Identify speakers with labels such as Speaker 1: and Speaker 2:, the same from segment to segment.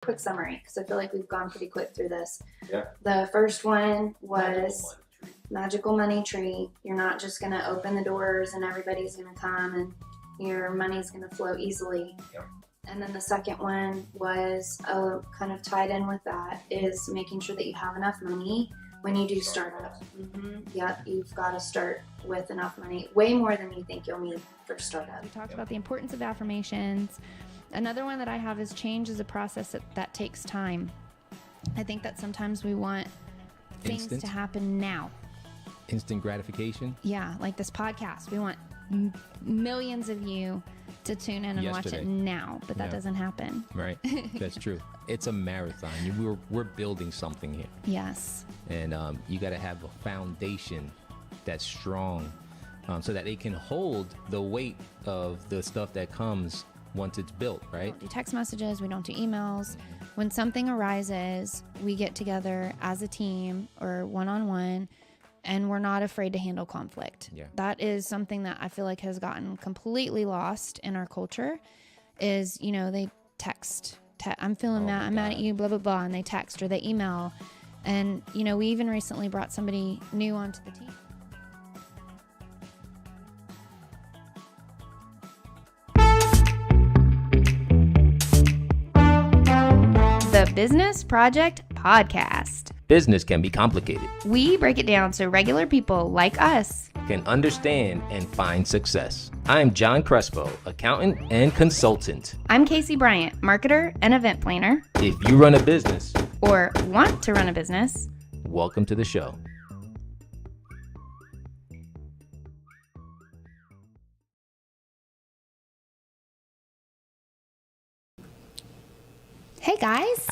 Speaker 1: Quick summary, because I feel like we've gone pretty quick through this.
Speaker 2: Yeah.
Speaker 1: The first one was magical money tree. You're not just going to open the doors and everybody's going to come and your money's going to flow easily.
Speaker 2: Yep.
Speaker 1: And then the second one was kind of tied in with that is making sure that you have enough money when you do start up. Yep, you've got to start with enough money, way more than you think you'll need for startup.
Speaker 3: We talked about the importance of affirmations. Another one that I have is change is a process that takes time. I think that sometimes we want things to happen now.
Speaker 4: Instant gratification?
Speaker 3: Yeah, like this podcast. We want millions of you to tune in and watch it now, but that doesn't happen.
Speaker 4: Right, that's true. It's a marathon. We're building something here.
Speaker 3: Yes.
Speaker 4: And you got to have a foundation that's strong so that it can hold the weight of the stuff that comes once it's built, right?
Speaker 3: We don't do text messages, we don't do emails. When something arises, we get together as a team or one-on-one, and we're not afraid to handle conflict.
Speaker 4: Yeah.
Speaker 3: That is something that I feel like has gotten completely lost in our culture is, they text. I'm feeling mad. I'm mad at you, blah, blah, blah. And they text or they email. And, we even recently brought somebody new onto the team. The Business Project Podcast.
Speaker 4: Business can be complicated.
Speaker 3: We break it down so regular people like us
Speaker 4: can understand and find success. I'm John Crespo, accountant and consultant.
Speaker 3: I'm Casey Bryant, marketer and event planner.
Speaker 4: If you run a business
Speaker 3: or want to run a business,
Speaker 4: welcome to the show.
Speaker 3: Hey guys.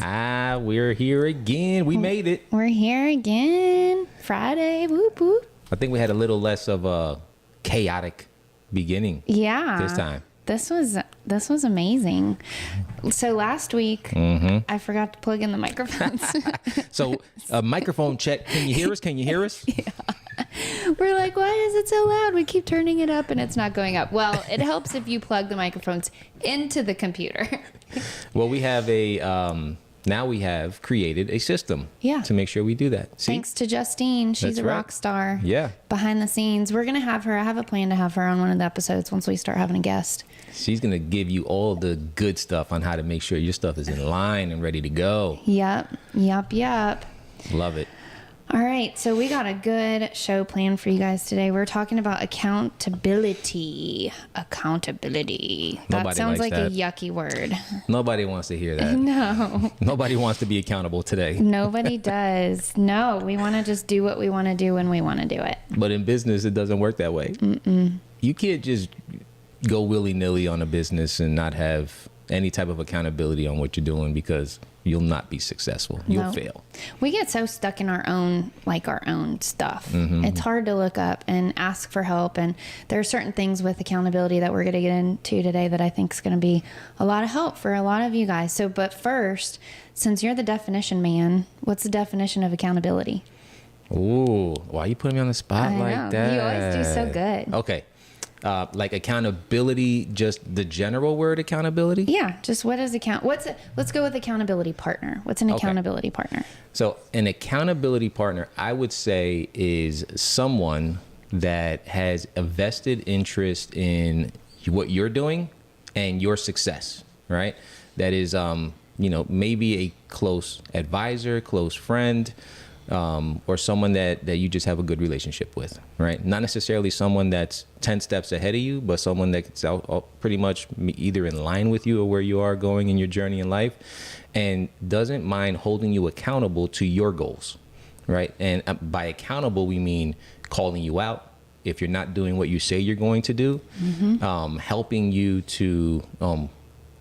Speaker 4: We're here again. We made it.
Speaker 3: We're here again. Friday. Whoop whoop.
Speaker 4: I think we had a little less of a chaotic beginning.
Speaker 3: Yeah.
Speaker 4: This time.
Speaker 3: This was amazing. So last week, I forgot to plug in the microphones.
Speaker 4: So microphone check. Can you hear us? Can you hear us?
Speaker 3: Yeah. We're like, why is it so loud? We keep turning it up and it's not going up. Well, it helps if you plug the microphones into the computer.
Speaker 4: Well, we have now we have created a system to make sure we do that. See?
Speaker 3: Thanks to Justine. She's
Speaker 4: That's
Speaker 3: a rock star.
Speaker 4: Yeah.
Speaker 3: Behind the scenes. We're going to have her. I have a plan to have her on one of the episodes once we start having a guest.
Speaker 4: She's going to give you all the good stuff on how to make sure your stuff is in line and ready to go.
Speaker 3: Yep.
Speaker 4: Love it.
Speaker 3: All right, so we got a good show planned for you guys today. We're talking about accountability. That sounds like a yucky word.
Speaker 4: Nobody wants to hear that.
Speaker 3: No.
Speaker 4: Nobody wants to be accountable today.
Speaker 3: Nobody does. No, we want to just do what we want to do when we want to do it.
Speaker 4: But in business, it doesn't work that way. You can't just go willy-nilly on a business and not have any type of accountability on what you're doing because you'll not be successful. You'll fail. We
Speaker 3: get so stuck in our own stuff. It's hard to look up and ask for help. And there are certain things with accountability that we're going to get into today that I think is going to be a lot of help for a lot of you guys. So, but first, since you're the definition man, what's the definition of accountability?
Speaker 4: Ooh, why are you putting me on the spot like that?
Speaker 3: You always do so good.
Speaker 4: Okay. Like accountability, just the general word accountability?
Speaker 3: Yeah, just what is let's go with accountability partner. What's an accountability partner?
Speaker 4: So an accountability partner, I would say, is someone that has a vested interest in what you're doing and your success, right? That is, maybe a close advisor, close friend, or someone that you just have a good relationship with, right? Not necessarily someone that's 10 steps ahead of you, but someone that's pretty much either in line with you or where you are going in your journey in life and doesn't mind holding you accountable to your goals, right? And by accountable, we mean calling you out if you're not doing what you say you're going to do, helping you to,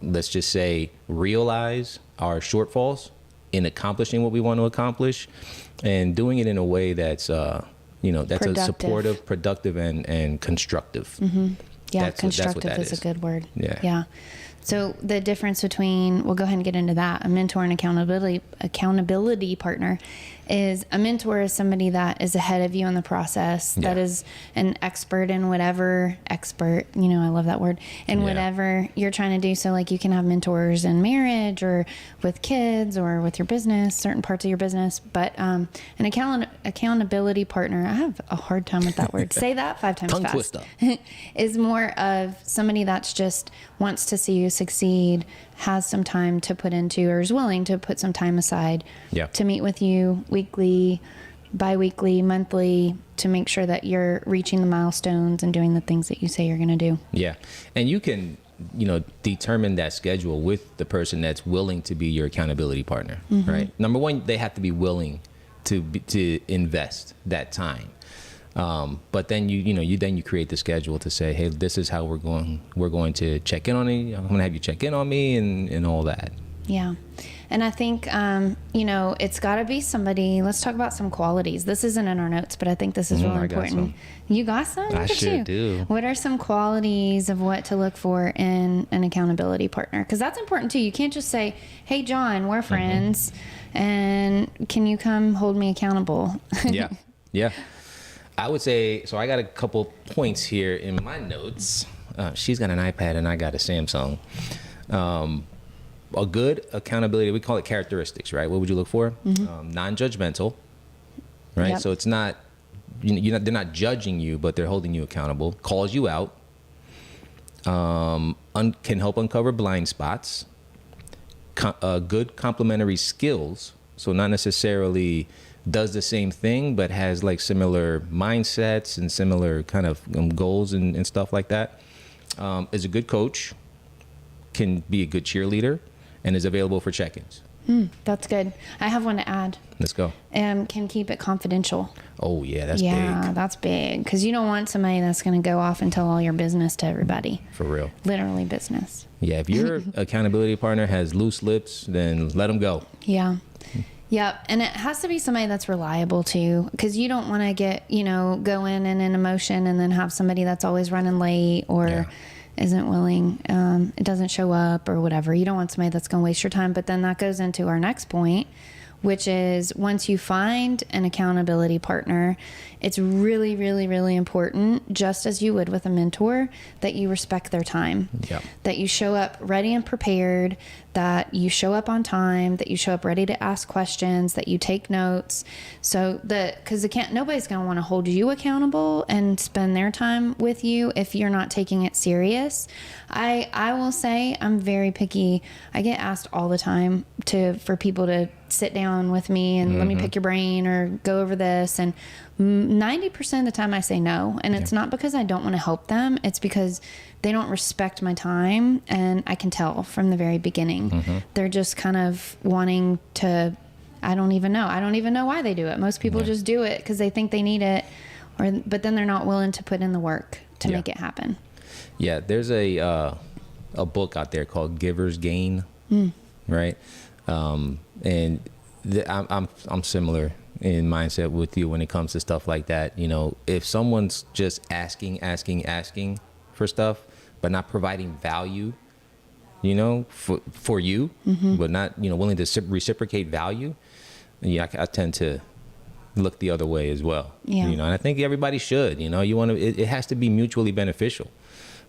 Speaker 4: let's just say, realize our shortfalls in accomplishing what we want to accomplish, and doing it in a way that's that's a supportive, productive, and constructive.
Speaker 3: Yeah, constructive is a good word.
Speaker 4: Yeah.
Speaker 3: So the difference between, we'll go ahead and get into that, a mentor and accountability partner is a mentor is somebody that is ahead of you in the process, that is an expert in whatever, I love that word, in whatever you're trying to do. So like you can have mentors in marriage or with kids or with your business, certain parts of your business. But an accountability partner, I have a hard time with that word. Say that 5 times
Speaker 4: Tongue
Speaker 3: fast.
Speaker 4: twister.
Speaker 3: Is more of somebody that's just wants to see you succeed, has some time to put into, or is willing to put some time aside to meet with you weekly, bi-weekly, monthly, to make sure that you're reaching the milestones and doing the things that you say you're going to do. Yeah.
Speaker 4: And you can, determine that schedule with the person that's willing to be your accountability partner, right? Number one, they have to be willing to invest that time. But then you create the schedule to say, hey, this is how we're going to check in on you. I'm going to have you check in on me and all that.
Speaker 3: Yeah. And I think, it's got to be somebody. Let's talk about some qualities. This isn't in our notes, but I think this is really important. You got some?
Speaker 4: I sure do.
Speaker 3: What are some qualities of what to look for in an accountability partner? Because that's important too. You can't just say, hey, John, we're friends, and can you come hold me accountable?
Speaker 4: Yeah. I would say, so I got a couple points here in my notes. She's got an iPad and I got a Samsung. A good accountability, we call it characteristics, right? What would you look for? Non-judgmental, right? Yep. So it's not, they're not judging you, but they're holding you accountable. Calls you out. Can help uncover blind spots. Good complementary skills. So not necessarily does the same thing, but has like similar mindsets and similar kind of goals and stuff like that. Is a good coach, can be a good cheerleader, and is available for check-ins.
Speaker 3: That's good. I have one to add.
Speaker 4: Let's go.
Speaker 3: Can keep it confidential.
Speaker 4: Oh, yeah, that's big.
Speaker 3: Yeah, that's big. Because you don't want somebody that's going to go off and tell all your business to everybody.
Speaker 4: For real.
Speaker 3: Literally business.
Speaker 4: Yeah, if your accountability partner has loose lips, then let them go.
Speaker 3: Yeah. Yep. And it has to be somebody that's reliable too, because you don't want to get, go in and in emotion and then have somebody that's always running late or isn't willing, it doesn't show up or whatever. You don't want somebody that's going to waste your time. But then that goes into our next point, which is once you find an accountability partner, it's really, really, really important, just as you would with a mentor, that you respect their time, that you show up ready and prepared, that you show up on time, that you show up ready to ask questions, that you take notes. So because nobody's going to want to hold you accountable and spend their time with you if you're not taking it serious. I will say I'm very picky. I get asked all the time for people to sit down with me and let me pick your brain or go over this. And 90% of the time I say no. And it's not because I don't want to help them. It's because they don't respect my time. And I can tell from the very beginning. They're just kind of wanting to, I don't even know why they do it. Most people just do it because they think they need it, but then they're not willing to put in the work to make it happen. Yeah.
Speaker 4: There's a book out there called Giver's Gain. Right. And I'm similar in mindset with you when it comes to stuff like that. If someone's just asking for stuff, but not providing value, for you, but not, willing to reciprocate value, I tend to look the other way as well. And I think everybody should, it has to be mutually beneficial.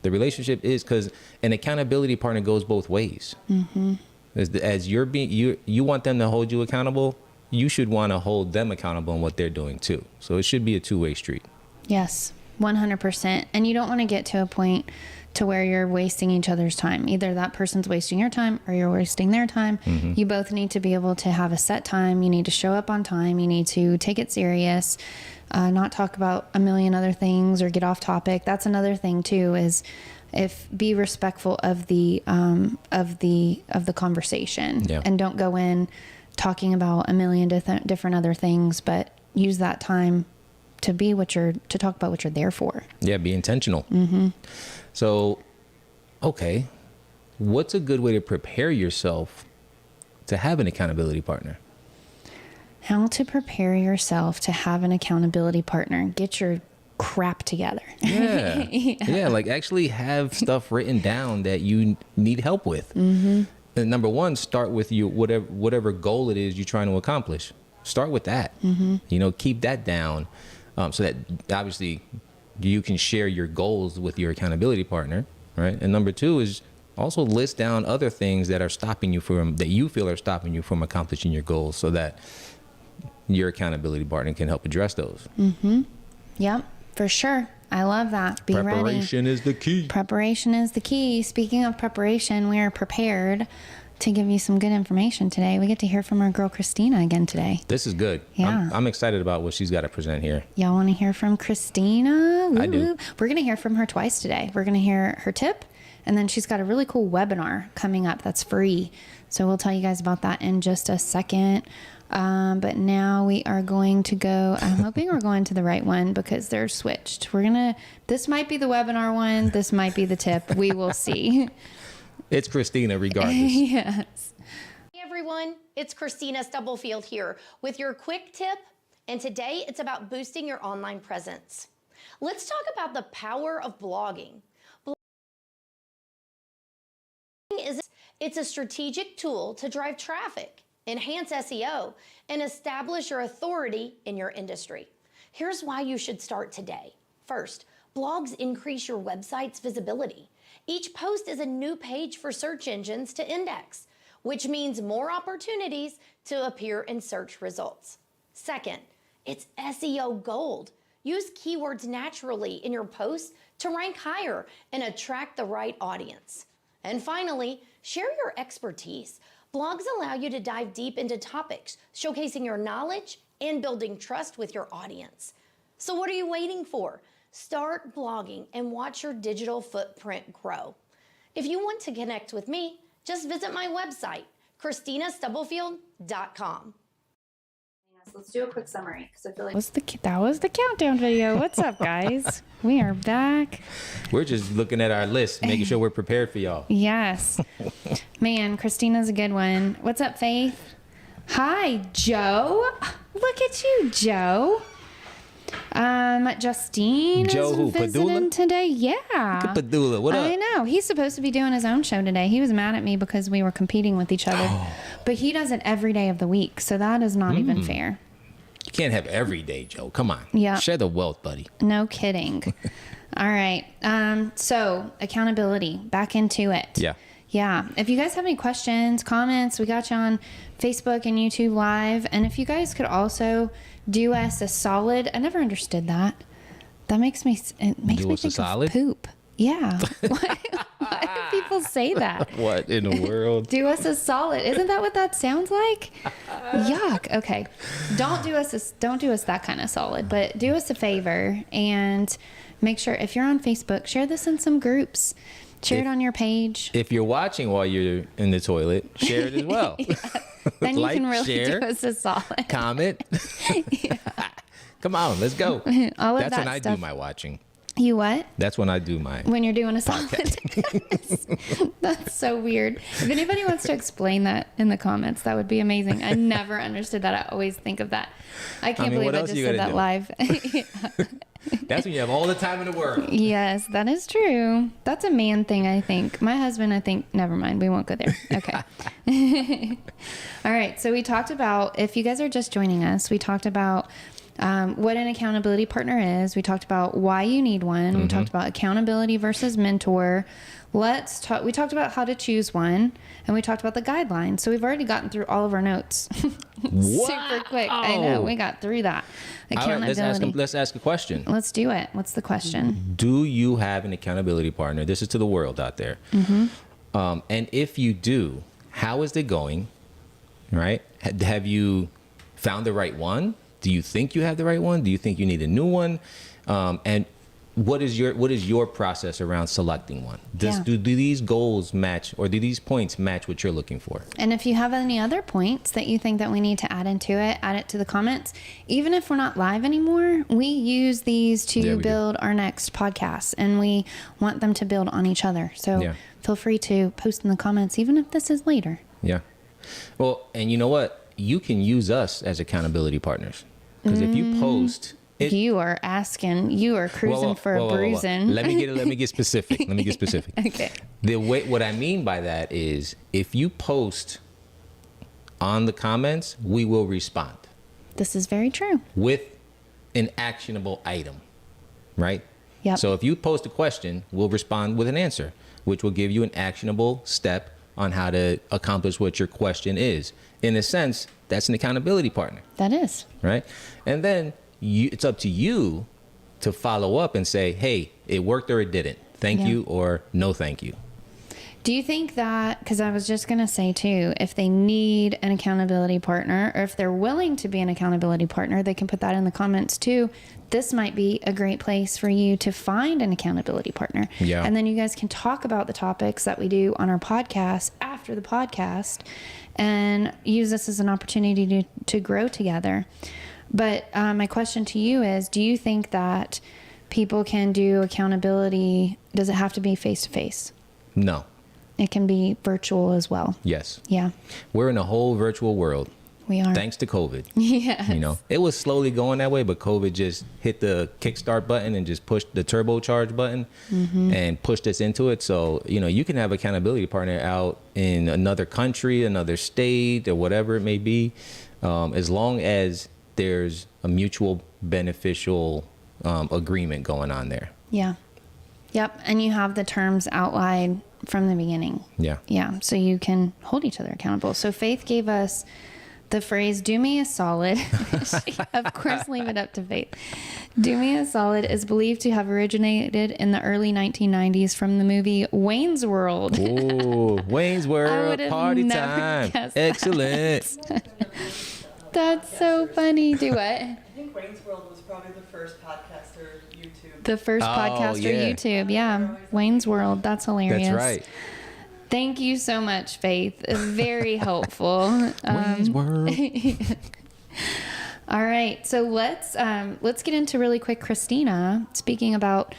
Speaker 4: The relationship is, because an accountability partner goes both ways. As you want them to hold you accountable, you should want to hold them accountable on what they're doing too. So it should be a two-way street.
Speaker 3: Yes, 100%. And you don't want to get to a point to where you're wasting each other's time. Either that person's wasting your time or you're wasting their time. You both need to be able to have a set time. You need to show up on time. You need to take it serious, not talk about a million other things or get off topic. That's another thing too, is be respectful of the conversation, and don't go in talking about a million different other things, but use that time to talk about what you're there for. Yeah.
Speaker 4: Be intentional. So, okay. What's a good way to prepare yourself to have an accountability partner?
Speaker 3: How to prepare yourself to have an accountability partner. Get your crap together.
Speaker 4: Yeah. Yeah. Like actually have stuff written down that you need help with. And number one, start with you, whatever goal it is you're trying to accomplish. Start with that, you know, keep that down. So that obviously you can share your goals with your accountability partner. Right. And number two is also list down other things that are stopping you that you feel are stopping you from accomplishing your goals, so that your accountability partner can help address those.
Speaker 3: Yep, for sure. I love that. Be ready.
Speaker 4: Preparation is the key.
Speaker 3: Preparation is the key. Speaking of preparation, we are prepared to give you some good information today. We get to hear from our girl Christina again today.
Speaker 4: This is good.
Speaker 3: Yeah.
Speaker 4: I'm excited about what she's got to present here.
Speaker 3: Y'all want to hear from Christina?
Speaker 4: I do.
Speaker 3: We're going to hear from her twice today. We're going to hear her tip, and then she's got a really cool webinar coming up that's free. So we'll tell you guys about that in just a second. But now we are going to go, I'm hoping we're going to the right one because they're switched. This might be the webinar one. This might be the tip. We will see.
Speaker 4: It's Christina regardless.
Speaker 3: Yes.
Speaker 2: Hey everyone, it's Christina Stubblefield here with your quick tip. And today it's about boosting your online presence. Let's talk about the power of blogging. It's a strategic tool to drive traffic, enhance SEO, and establish your authority in your industry. Here's why you should start today. First, blogs increase your website's visibility. Each post is a new page for search engines to index, which means more opportunities to appear in search results. Second, it's SEO gold. Use keywords naturally in your posts to rank higher and attract the right audience. And finally, share your expertise. Blogs allow you to dive deep into topics, showcasing your knowledge and building trust with your audience. So what are you waiting for? Start blogging and watch your digital footprint grow. If you want to connect with me, just visit my website, ChristinaStubblefield.com.
Speaker 1: Let's do a quick summary because I feel like
Speaker 3: That was the countdown video. What's up, guys? We are back.
Speaker 4: We're just looking at our list, making sure we're prepared for y'all.
Speaker 3: Yes. Man, Christina's a good one. What's up, Faith? Hi, Joe. Look at you, Joe. Justine
Speaker 4: Joe
Speaker 3: is
Speaker 4: who,
Speaker 3: visiting
Speaker 4: Padula?
Speaker 3: today. Yeah.
Speaker 4: Padula, what up?
Speaker 3: I know. He's supposed to be doing his own show today. He was mad at me because we were competing with each other. But he does it every day of the week, so that is not even fair.
Speaker 4: You can't have every day, Joe. Come on.
Speaker 3: Yeah.
Speaker 4: Share the wealth, buddy.
Speaker 3: No kidding. All right. So accountability, back into it.
Speaker 4: Yeah.
Speaker 3: Yeah. If you guys have any questions, comments, we got you on Facebook and YouTube Live. And if you guys could also do us a solid, I never understood that. That makes me, it makes
Speaker 4: Do
Speaker 3: me
Speaker 4: us a
Speaker 3: think
Speaker 4: solid?
Speaker 3: of poop. Yeah. Why do people say that?
Speaker 4: What in the world?
Speaker 3: Do us a solid. Isn't that what that sounds like? Yuck. Okay. Don't do us that kind of solid, but do us a favor and make sure if you're on Facebook, share this in some groups. Share it on your page.
Speaker 4: If you're watching while you're in the toilet, share it as well.
Speaker 3: Then you
Speaker 4: Like,
Speaker 3: can really
Speaker 4: share,
Speaker 3: do us a solid.
Speaker 4: comment. Come on, let's go.
Speaker 3: All of
Speaker 4: That's
Speaker 3: that
Speaker 4: when I
Speaker 3: stuff.
Speaker 4: do my watching.
Speaker 3: You what?
Speaker 4: That's when I do my.
Speaker 3: When you're doing a solid. That's so weird. If anybody wants to explain that in the comments, that would be amazing. I never understood that. I always think of that. I can't believe
Speaker 4: what
Speaker 3: I
Speaker 4: else
Speaker 3: just
Speaker 4: you
Speaker 3: said
Speaker 4: gotta
Speaker 3: that
Speaker 4: do?
Speaker 3: live.
Speaker 4: That's when you have all the time in the world.
Speaker 3: Yes, that is true. That's a man thing, I think. My husband, I think, never mind. We won't go there. Okay. All right. So we talked about, if you guys are just joining us, we talked about what an accountability partner is. We talked about why you need one. We talked about accountability versus mentor. We talked about how to choose one, and we talked about the guidelines. So we've already gotten through all of our notes. Super quick. I know. We got through that. Accountability.
Speaker 4: All right, let's ask a question.
Speaker 3: Let's do it. What's the question?
Speaker 4: Do you have an accountability partner? This is to the world out there. And if you do, how is it going? Right? Have you found the right one? Do you think you have the right one? Do you think you need a new one? And what is your process around selecting one? Do these goals match, or do these points match what you're looking for?
Speaker 3: And if you have any other points that you think that we need to add into it, add it to the comments. Even if we're not live anymore, we use these to build our next podcast, and we want them to build on each other. So feel free to post in the comments, even if this is later.
Speaker 4: Yeah. Well, and you know what? You can use us as accountability partners, because if you post
Speaker 3: You are cruising for a bruising.
Speaker 4: Let me get specific.
Speaker 3: Okay.
Speaker 4: What I mean by that is, if you post on the comments, we will respond.
Speaker 3: This is very true.
Speaker 4: With an actionable item, right?
Speaker 3: Yep.
Speaker 4: So if you post a question, we'll respond with an answer, which will give you an actionable step on how to accomplish what your question is. In a sense, that's an accountability partner.
Speaker 3: That is.
Speaker 4: Right? And then it's up to you to follow up and say, hey, it worked or it didn't. Thank you or no thank you.
Speaker 3: Do you think that, because I was just going to say too, if they need an accountability partner, or if they're willing to be an accountability partner, they can put that in the comments too. This might be a great place for you to find an accountability partner.
Speaker 4: Yeah.
Speaker 3: And then you guys can talk about the topics that we do on our podcast after the podcast and use this as an opportunity to grow together. But my question to you is, do you think that people can do accountability? Does it have to be face-to-face?
Speaker 4: No.
Speaker 3: It can be virtual as well.
Speaker 4: Yes.
Speaker 3: Yeah.
Speaker 4: We're in a whole virtual world.
Speaker 3: We are.
Speaker 4: Thanks to COVID.
Speaker 3: Yes.
Speaker 4: You know, it was slowly going that way, but COVID just hit the kickstart button and just pushed the turbocharge button and pushed us into it. So, you know, you can have accountability partner out in another country, another state, or whatever it may be, as long as there's a mutual beneficial agreement going on there.
Speaker 3: Yeah. Yep. And you have the terms outlined from the beginning.
Speaker 4: Yeah.
Speaker 3: Yeah. So you can hold each other accountable. So Faith gave us the phrase, do me a solid. She, of course, leave it up to Faith. Do me a solid is believed to have originated in the early 1990s from the movie Wayne's World.
Speaker 4: Ooh, Wayne's World, party time. Excellent.
Speaker 3: That's so funny. Do what?
Speaker 5: I think Wayne's World was probably the first podcaster YouTube.
Speaker 3: The first podcaster
Speaker 4: yeah.
Speaker 3: YouTube. Yeah. Wayne's World. That's hilarious.
Speaker 4: That's right.
Speaker 3: Thank you so much, Faith. Very helpful.
Speaker 4: Wayne's World.
Speaker 3: All right. So let's get into really quick, Christina, speaking about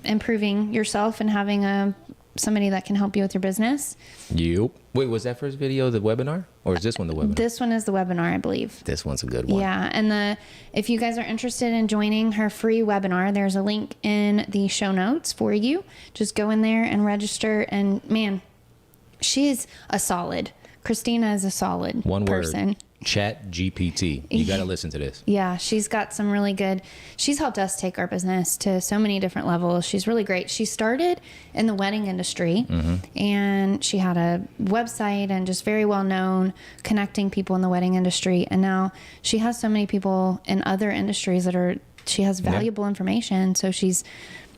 Speaker 3: improving yourself and having somebody that can help you with your business.
Speaker 4: Yep. Wait, was that first video the webinar, or is this one the webinar?
Speaker 3: This one is the webinar, I believe.
Speaker 4: This one's a good one.
Speaker 3: Yeah. And if you guys are interested in joining her free webinar, there's a link in the show notes for you. Just go in there and register. And man, she's a solid. Christina is a solid person.
Speaker 4: Word. Chat GPT. You got to listen to this.
Speaker 3: Yeah, she's got some really good. She's helped us take our business to so many different levels. She's really great. She started in the wedding industry and she had a website and just very well known connecting people in the wedding industry. And now she has so many people in other industries she has valuable information. So she's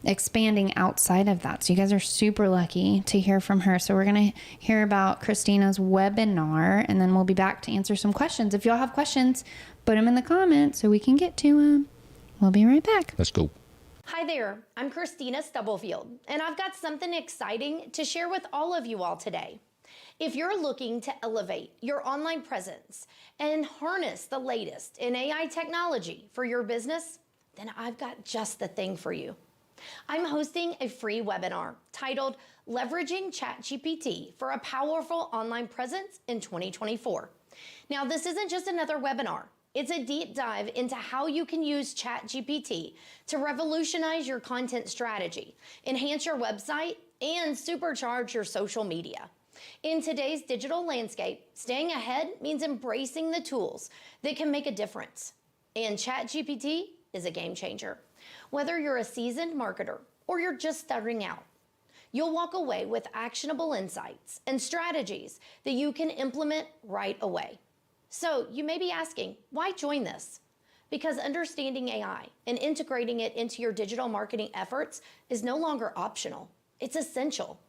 Speaker 3: expanding outside of that. So you guys are super lucky to hear from her. So we're going to hear about Christina's webinar, and then we'll be back to answer some questions. If y'all have questions, put them in the comments so we can get to them. We'll be right back.
Speaker 4: Let's go.
Speaker 2: Hi there, I'm Christina Stubblefield, and I've got something exciting to share with all of you all today. If you're looking to elevate your online presence and harness the latest in AI technology for your business, then I've got just the thing for you. I'm hosting a free webinar titled Leveraging ChatGPT for a Powerful Online Presence in 2024. Now, this isn't just another webinar. It's a deep dive into how you can use ChatGPT to revolutionize your content strategy, enhance your website, and supercharge your social media. In today's digital landscape, staying ahead means embracing the tools that can make a difference. And ChatGPT is a game changer. Whether you're a seasoned marketer or you're just starting out, you'll walk away with actionable insights and strategies that you can implement right away. So you may be asking, why join this? Because understanding AI and integrating it into your digital marketing efforts is no longer optional. It's essential.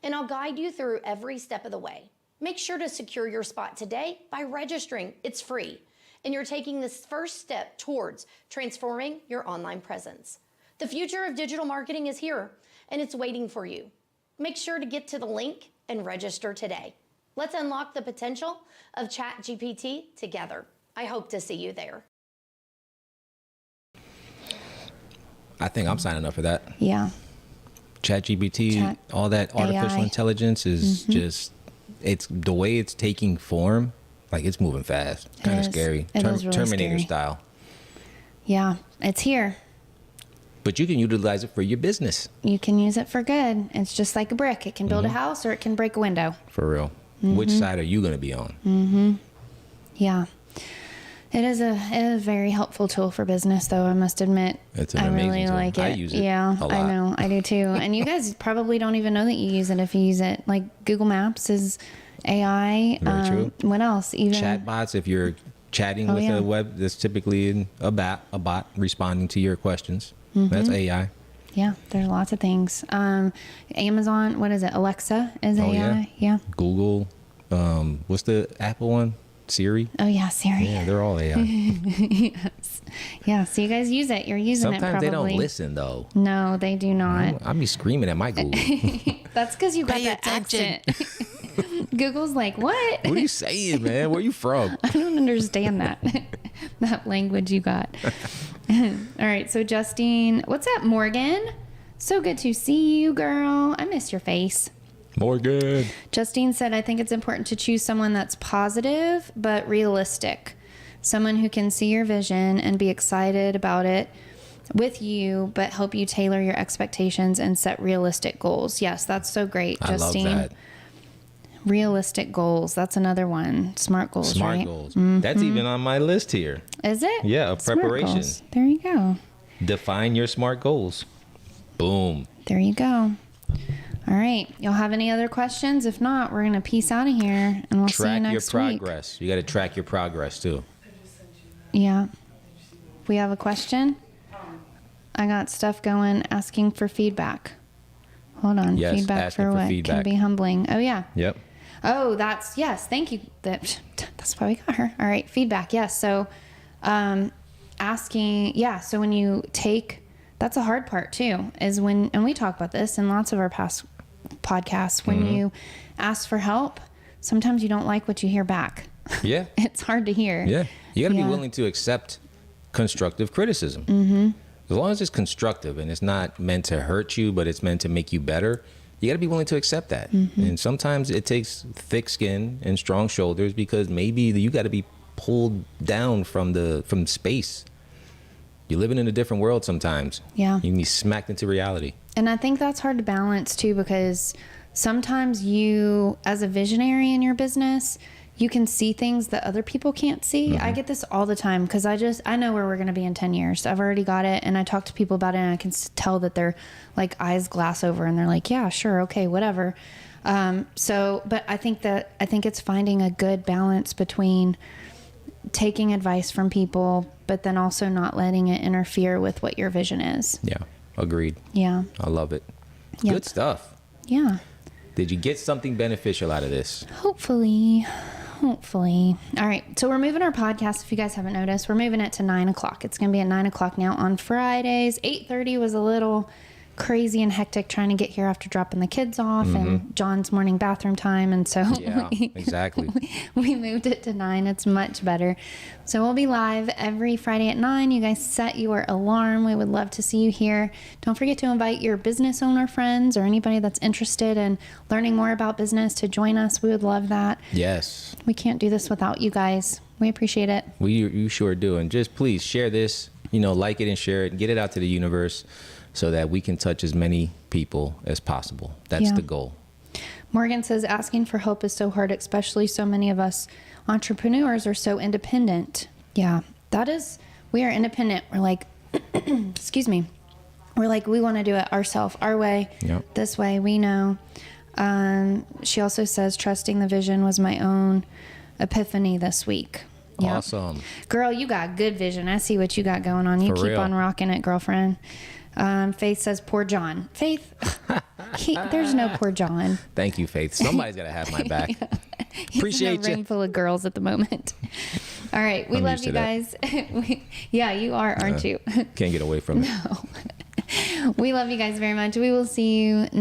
Speaker 2: And I'll guide you through every step of the way. Make sure to secure your spot today by registering. It's free. And you're taking this first step towards transforming your online presence. The future of digital marketing is here, and it's waiting for you. Make sure to get to the link and register today. Let's unlock the potential of ChatGPT together. I hope to see you there.
Speaker 4: I think I'm signing up for that.
Speaker 3: Yeah.
Speaker 4: ChatGPT, all that artificial
Speaker 3: AI.
Speaker 4: intelligence is just, it's the way it's taking form. Like, it's moving fast. Kind of scary.
Speaker 3: It is really
Speaker 4: Terminator
Speaker 3: scary.
Speaker 4: style.
Speaker 3: Yeah, it's here.
Speaker 4: But you can utilize it for your business.
Speaker 3: You can use it for good. It's just like a brick. It can build a house or it can break a window.
Speaker 4: For real. Which side are you going to be on?
Speaker 3: Yeah. It is a very helpful tool for business, though, I must admit.
Speaker 4: It's an
Speaker 3: I
Speaker 4: amazing
Speaker 3: really
Speaker 4: tool.
Speaker 3: like it.
Speaker 4: I use it
Speaker 3: Yeah,
Speaker 4: a lot.
Speaker 3: I know. I do too. And you guys probably don't even know that you use it if you use it. Like Google Maps is AI.
Speaker 4: Very true.
Speaker 3: What else? Even
Speaker 4: Chatbots, if you're chatting with
Speaker 3: yeah.
Speaker 4: a web, that's typically a bot responding to your questions. That's AI.
Speaker 3: Yeah, there's lots of things. Amazon, what is it? Alexa is
Speaker 4: Oh,
Speaker 3: AI. Yeah.
Speaker 4: Google, what's the Apple one? Siri?
Speaker 3: Oh, yeah, Siri.
Speaker 4: Yeah, they're all AI.
Speaker 3: Yes. Yeah, so you guys use it. You're using it
Speaker 4: Sometimes
Speaker 3: probably.
Speaker 4: they don't listen, though.
Speaker 3: No, they do not.
Speaker 4: I'll be screaming at my Google.
Speaker 3: That's because you got
Speaker 4: Pay
Speaker 3: that
Speaker 4: attention.
Speaker 3: accent. Google's like, what?
Speaker 4: What are you saying, man? Where you from?
Speaker 3: I don't understand that. That language you got. All right, so Justine, what's up, Morgan? So good to see you, girl. I miss your face.
Speaker 4: Morgan.
Speaker 3: Justine said, I think it's important to choose someone that's positive but realistic. Someone who can see your vision and be excited about it with you, but help you tailor your expectations and set realistic goals. Yes, that's so great, Justine.
Speaker 4: I love that.
Speaker 3: Realistic goals. That's another one. SMART goals,
Speaker 4: Smart
Speaker 3: right?
Speaker 4: goals. That's even on my list here.
Speaker 3: Is it?
Speaker 4: Yeah, of
Speaker 3: SMART
Speaker 4: preparation.
Speaker 3: goals. There you go.
Speaker 4: Define your SMART goals. Boom.
Speaker 3: There you go. All right. Y'all have any other questions? If not, we're going to peace out of here and we'll see you
Speaker 4: Track your
Speaker 3: next week.
Speaker 4: progress. You got to track your progress too.
Speaker 3: Yeah. We have a question. I got stuff going asking for feedback. Hold on.
Speaker 4: Yes,
Speaker 3: feedback
Speaker 4: asking
Speaker 3: for
Speaker 4: for
Speaker 3: what?
Speaker 4: feedback.
Speaker 3: Can be humbling. Oh, yeah.
Speaker 4: Yep.
Speaker 3: Oh, yes. Thank you. That's why we got her. All right. Feedback. Yes. So, asking, yeah. So when you take, that's a hard part too, is when, and we talk about this in lots of our past podcasts, when you ask for help, sometimes you don't like what you hear back.
Speaker 4: Yeah.
Speaker 3: It's hard to hear.
Speaker 4: Yeah. You got to
Speaker 3: Yeah.
Speaker 4: be willing to accept constructive criticism. Mm-hmm. As long as it's constructive and it's not meant to hurt you, but it's meant to make you better, you got to be willing to accept that. And sometimes it takes thick skin and strong shoulders because maybe you got to be pulled down from space. You're living in a different world sometimes.
Speaker 3: Yeah.
Speaker 4: You can be smacked into reality.
Speaker 3: And I think that's hard to balance too, because sometimes you, as a visionary in your business, you can see things that other people can't see. I get this all the time because I know where we're going to be in 10 years. I've already got it. And I talk to people about it and I can tell that they're like eyes glass over and they're like, yeah, sure. Okay, whatever. But I think it's finding a good balance between taking advice from people, but then also not letting it interfere with what your vision is.
Speaker 4: Yeah. Agreed.
Speaker 3: Yeah.
Speaker 4: I love it.
Speaker 3: Yep.
Speaker 4: Good stuff.
Speaker 3: Yeah.
Speaker 4: Did you get something beneficial out of this?
Speaker 3: Hopefully. All right. So we're moving our podcast. If you guys haven't noticed, we're moving it to 9:00. It's going to be at 9:00 now on Fridays. 8:30 was a little crazy and hectic trying to get here after dropping the kids off and John's morning bathroom time. And so
Speaker 4: Yeah, exactly.
Speaker 3: we moved it to 9. It's much better. So we'll be live every Friday at 9. You guys set your alarm. We would love to see you here. Don't forget to invite your business owner friends or anybody that's interested in learning more about business to join us. We would love that.
Speaker 4: Yes.
Speaker 3: We can't do this without you guys. We appreciate it.
Speaker 4: You sure do. And just please share this, like it and share it and get it out to the universe so that we can touch as many people as possible. That's
Speaker 3: Yeah.
Speaker 4: the goal.
Speaker 3: Morgan says asking for help is so hard, especially so many of us entrepreneurs are so independent. Yeah, we are independent. We're like, excuse me. We're like, we want to do it ourselves, our way,
Speaker 4: Yep.
Speaker 3: this way, we know. She also says trusting the vision was my own epiphany this week. Yep.
Speaker 4: Awesome.
Speaker 3: Girl, you got good vision. I see what you got going on. You
Speaker 4: For
Speaker 3: keep
Speaker 4: real.
Speaker 3: on rocking it, girlfriend. Faith says, poor John. Faith, there's no poor John.
Speaker 4: Thank you, Faith. Somebody's got to have my back.
Speaker 3: He's
Speaker 4: Appreciate
Speaker 3: in a room
Speaker 4: you.
Speaker 3: full of girls at the moment. All right. We
Speaker 4: I'm
Speaker 3: love
Speaker 4: used
Speaker 3: you
Speaker 4: to
Speaker 3: guys. Yeah, you are, aren't you?
Speaker 4: Can't get away from it.
Speaker 3: We love you guys very much. We will see you